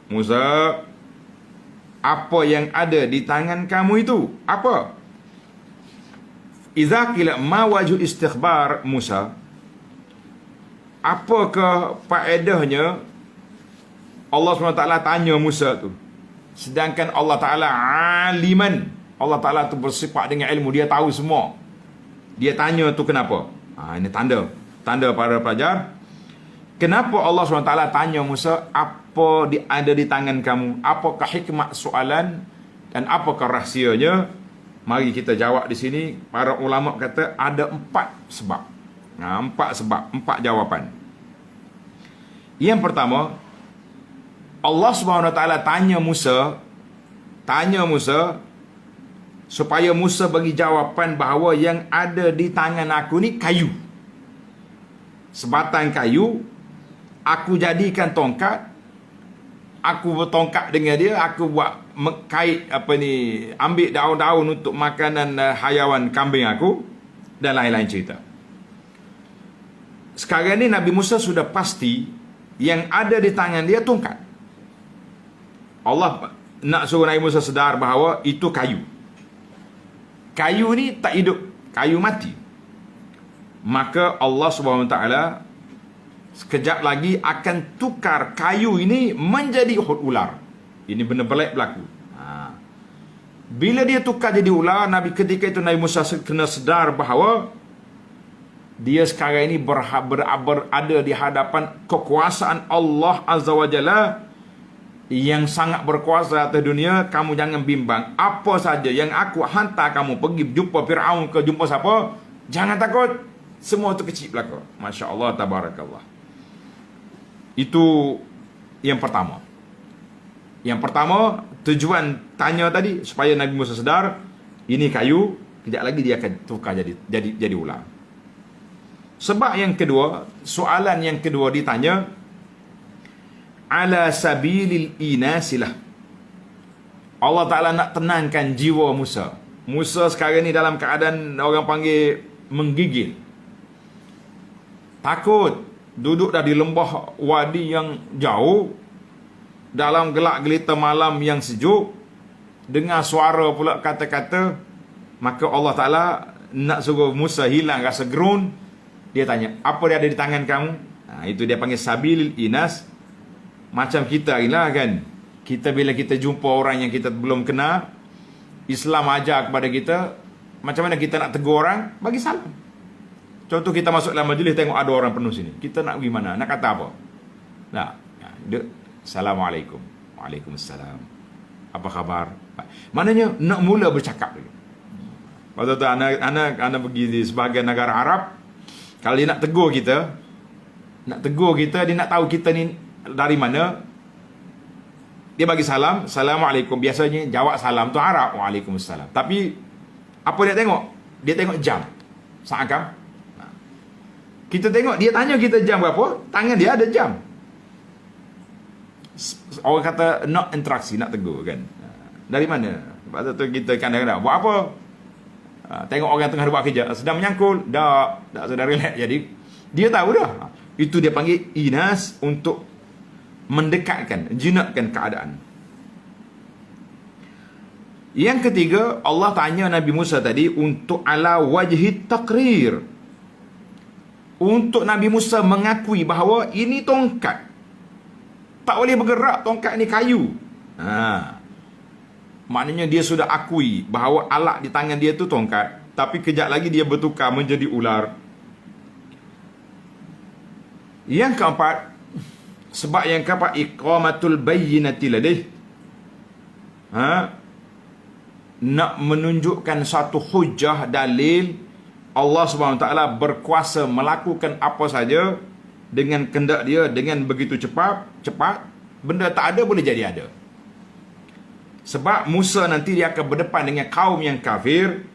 Musa, apa yang ada di tangan kamu itu? Apa? Idza qila ma wajhu istikhbar Musa? Apakah faedahnya Allah SWT tanya Musa tu? Sedangkan Allah Ta'ala aliman. Allah Ta'ala tu bersifat dengan ilmu. Dia tahu semua. Dia tanya tu kenapa? Ini tanda. Tanda para pelajar. Kenapa Allah SWT tanya Musa, apa ada di tangan kamu? Apakah hikmah soalan dan apakah rahsianya? Mari kita jawab di sini. Para ulama kata ada 4 sebab. 4 sebab, 4 jawapan. Yang pertama, Allah SWT tanya Musa supaya Musa bagi jawapan bahawa yang ada di tangan aku ni kayu. Sebatang kayu, aku jadikan tongkat, aku bertongkat dengan dia, aku buat kait ambil daun-daun untuk makanan hayawan kambing aku dan lain-lain cerita. Sekarang ni Nabi Musa sudah pasti yang ada di tangan dia tongkat. Allah nak suruh Nabi Musa sedar bahawa itu kayu. Kayu ni tak hidup, kayu mati. Maka Allah SWT sekejap lagi akan tukar kayu ini menjadi hut ular. Ini benda pelik berlaku. Bila dia tukar jadi ular, ketika itu Nabi Musa kena sedar bahawa dia sekarang ini berada di hadapan kekuasaan Allah Azza wa Jalla yang sangat berkuasa atas dunia. Kamu jangan bimbang. Apa saja yang aku hantar kamu pergi jumpa Fir'aun ke jumpa siapa, jangan takut. Semua itu kecil belaka. Masya Allah, tabarakallah. Itu yang pertama. Yang pertama, tujuan tanya tadi supaya Nabi Musa sedar ini kayu, kejap lagi dia akan tukar jadi ular. Sebab yang kedua, soalan yang kedua ditanya ala sabilil inasilah. Allah Ta'ala nak tenangkan jiwa Musa. Musa sekarang ni dalam keadaan orang panggil menggigil, takut, duduk dah di lembah wadi yang jauh, dalam gelak gelita malam yang sejuk, dengar suara pula kata-kata. Maka Allah Ta'ala nak suruh Musa hilang rasa gerun. Dia tanya, apa dia ada di tangan kamu? Itu dia panggil sabilil inas. Macam kita lah kan, kita bila kita jumpa orang yang kita belum kenal, Islam ajar kepada kita macam mana kita nak tegur orang, bagi salam. Contoh kita masuk dalam majlis, tengok ada orang penuh sini, kita nak pergi mana, nak kata apa? Assalamualaikum. Waalaikumsalam. Apa khabar? Maknanya nak mula bercakap dulu. Waktu tu anak pergi di sebahagian negara Arab, kalau dia nak tegur kita, dia nak tahu kita ni dari mana, dia bagi salam, Assalamualaikum. Biasanya jawab salam tu Arab, Waalaikumsalam. Tapi apa dia tengok? Dia tengok jam. Seakan kita tengok, dia tanya kita jam berapa, tangan dia ada jam. Orang kata nak interaksi, nak tegur kan. Dari mana? Sebab tu kita kadang-kadang buat apa? Tengok orang tengah buat kerja, sedang menyangkul, tak sedang relax. Jadi dia tahu dah. Itu dia panggil inas, untuk mendekatkan, jinakkan keadaan. Yang ketiga, Allah tanya Nabi Musa tadi untuk ala wajhi taqrir, untuk Nabi Musa mengakui bahawa ini tongkat, tak boleh bergerak, tongkat ni kayu. Maknanya dia sudah akui bahawa alat di tangan dia tu tongkat, tapi kejap lagi dia bertukar menjadi ular. Yang keempat, sebab yang keempat, iqamatul bayyinati ladih. Nak menunjukkan satu hujah, dalil Allah SWT berkuasa melakukan apa saja dengan kehendak dia, dengan begitu cepat. Benda tak ada boleh jadi ada. Sebab Musa nanti dia akan berdepan dengan kaum yang kafir,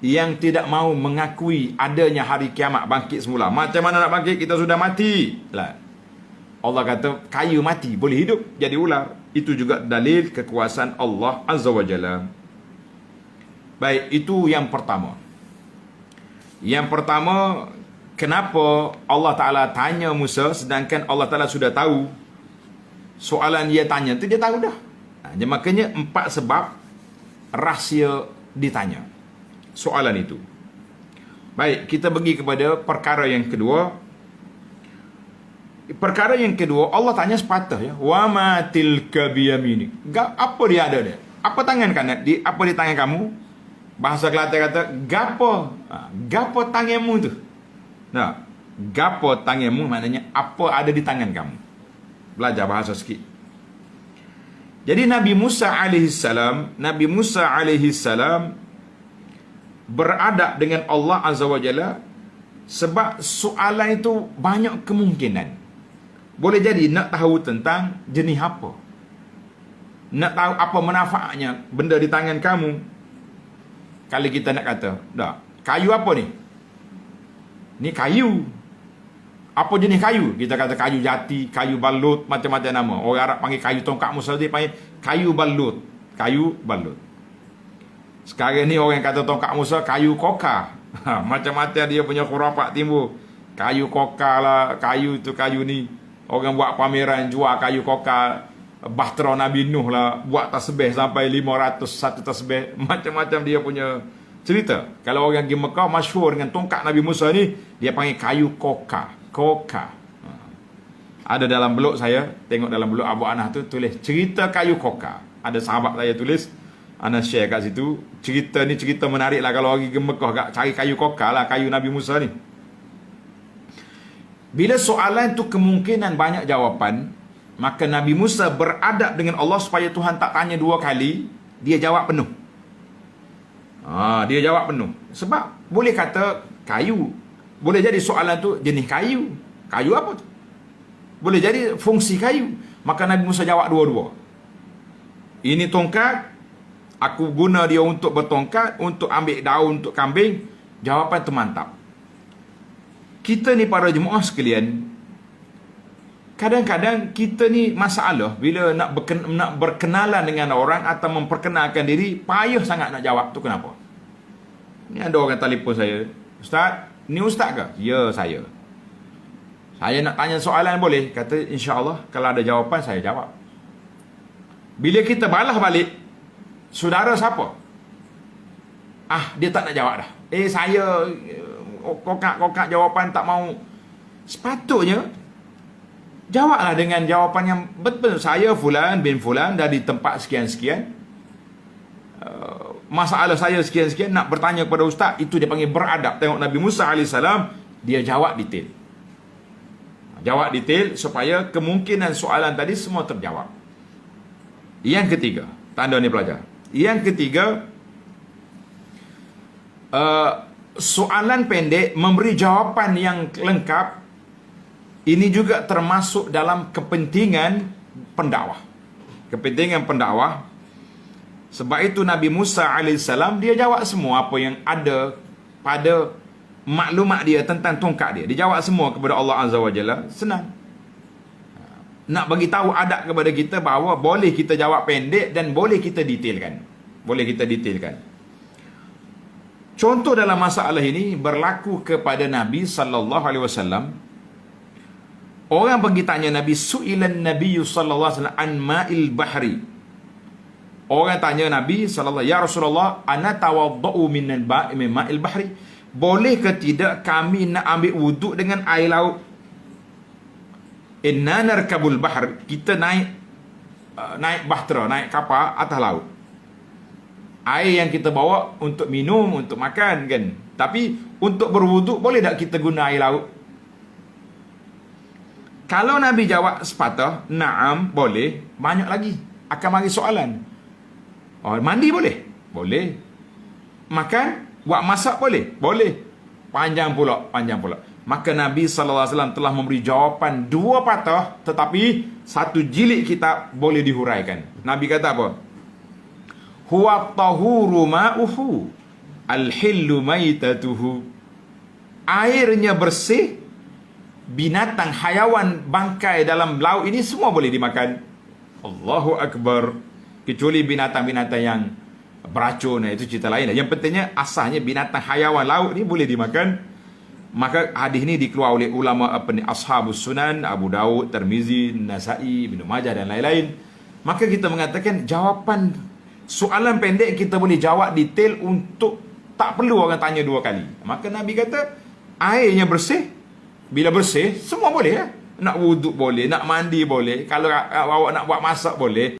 yang tidak mau mengakui adanya hari kiamat, bangkit semula. Macam mana nak bangkit? Kita sudah mati. Allah kata kayu mati boleh hidup jadi ular. Itu juga dalil kekuasaan Allah Azza wa Jalla. Baik, itu yang pertama. Yang pertama, kenapa Allah Ta'ala tanya Musa sedangkan Allah Ta'ala sudah tahu soalan dia tanya tu dia tahu dah. Jadi makanya 4 sebab rahsia ditanya soalan itu. Baik, kita pergi kepada perkara yang kedua. Perkara yang kedua, Allah tanya sepatah ya. Wa ma tilka biyaminik. Apa dia ada dia? Apa tangan kanan? Apa di tangan kamu? Bahasa Kelantan kata, gapo? Gapo tanganmu tu? Nah, gapo tanganmu maknanya apa ada di tangan kamu. Belajar bahasa sikit. Jadi Nabi Musa alaihissalam beradab dengan Allah Azza wa Jalla sebab soalan itu banyak kemungkinan. Boleh jadi nak tahu tentang jenis apa, nak tahu apa manfaatnya benda di tangan kamu. Kalau kita nak kata, dah, kayu apa ni? Ni kayu. Apa jenis kayu? Kita kata kayu jati, kayu balut, macam-macam nama. Orang Arab panggil kayu tongkat Musa, dia panggil kayu balut. Kayu balut. Sekarang ni orang kata tongkat Musa, kayu koka. Macam-macam dia punya khurafat timbul. Kayu koka lah, kayu tu kayu ni. Orang buat pameran jual kayu koka. Bahtera Nabi Nuh lah, buat tasbih sampai 500 satu tasbih. Macam-macam dia punya cerita. Kalau orang pergi Mekah, masyhur dengan tongkat Nabi Musa ni, dia panggil kayu koka. Koka. Ada dalam blog saya, tengok dalam blog Abu Anah tu, tulis cerita kayu koka. Ada sahabat saya tulis, Ana share kat situ. Cerita ni cerita menarik lah kalau orang pergi Mekah kat cari kayu koka lah, kayu Nabi Musa ni. Bila soalan tu kemungkinan banyak jawapan, maka Nabi Musa beradab dengan Allah supaya Tuhan tak tanya 2 kali, dia jawab penuh. Dia jawab penuh. Sebab boleh kata kayu, boleh jadi soalan tu jenis kayu. Kayu apa tu? Boleh jadi fungsi kayu. Maka Nabi Musa jawab dua-dua. Ini tongkat, aku guna dia untuk bertongkat, untuk ambil daun untuk kambing. Jawapan tu mantap. Kita ni para jemaah sekalian, kadang-kadang kita ni masalah bila nak berkenalan dengan orang atau memperkenalkan diri, payah sangat nak jawab tu kenapa? Ni ada orang telefon saya, Ustaz, ni Ustaz ke? Ya, saya. Saya nak tanya soalan boleh? Kata, insya-Allah kalau ada jawapan saya jawab. Bila kita balas balik, saudara siapa? Dia tak nak jawab dah. Saya kokak jawapan tak mau. Sepatutnya jawablah dengan jawapan yang betul. Saya Fulan bin Fulan dari tempat sekian-sekian. Masalah saya sekian-sekian, nak bertanya kepada Ustaz. Itu dia panggil beradab. Tengok Nabi Musa AS, dia jawab detail. Jawab detail supaya kemungkinan soalan tadi semua terjawab. Yang ketiga, tanda ni pelajar. Yang ketiga, soalan pendek memberi jawapan yang lengkap. Ini juga termasuk dalam kepentingan pendakwah. Kepentingan pendakwah. Sebab itu Nabi Musa AS, dia jawab semua apa yang ada pada maklumat dia tentang tongkat dia. Dia jawab semua kepada Allah Azza wa Jalla. Senang. Nak bagi tahu adab kepada kita bahawa boleh kita jawab pendek dan boleh kita detailkan. Boleh kita detailkan. Contoh dalam masalah ini berlaku kepada Nabi sallallahu alaihi wasallam. Orang pergi tanya Nabi, su'ilan Nabi sallallahu alaihi wasallam an ma'il bahri. Orang tanya Nabi sallallahu, ya Rasulullah, ana tawaddau min ma'il bahri. Boleh ke tidak kami nak ambil wuduk dengan air laut? Inna narkabul bahr, kita naik bahtera, naik kapal atas laut. Air yang kita bawa untuk minum, untuk makan kan. Tapi untuk berwuduk boleh tak kita guna air laut? Kalau Nabi jawab sepatah, na'am, boleh, banyak lagi akan mari soalan. Mandi boleh? Boleh. Makan, buat masak boleh? Boleh. Panjang pula. Maka Nabi SAW telah memberi jawapan 2 patah, tetapi 1 jilid kitab boleh dihuraikan. Nabi kata apa? Huwa tahuru ma'uhu al-hillu maitatuhu. Airnya bersih, binatang, hayawan, bangkai dalam laut ini semua boleh dimakan. Allahu Akbar. Kecuali binatang-binatang yang beracun, itu cerita lain. Yang pentingnya asalnya binatang hayawan laut ni boleh dimakan. Maka hadis ni dikeluar oleh ulama Ashabus Sunan, Abu Daud, Tirmizi, Nasa'i, Ibnu Majah dan lain-lain. Maka kita mengatakan jawapan soalan pendek kita boleh jawab detail untuk tak perlu orang tanya 2 kali. Maka Nabi kata airnya bersih. Bila bersih semua boleh lah. Nak wuduk boleh, nak mandi boleh, kalau awak nak buat masak boleh.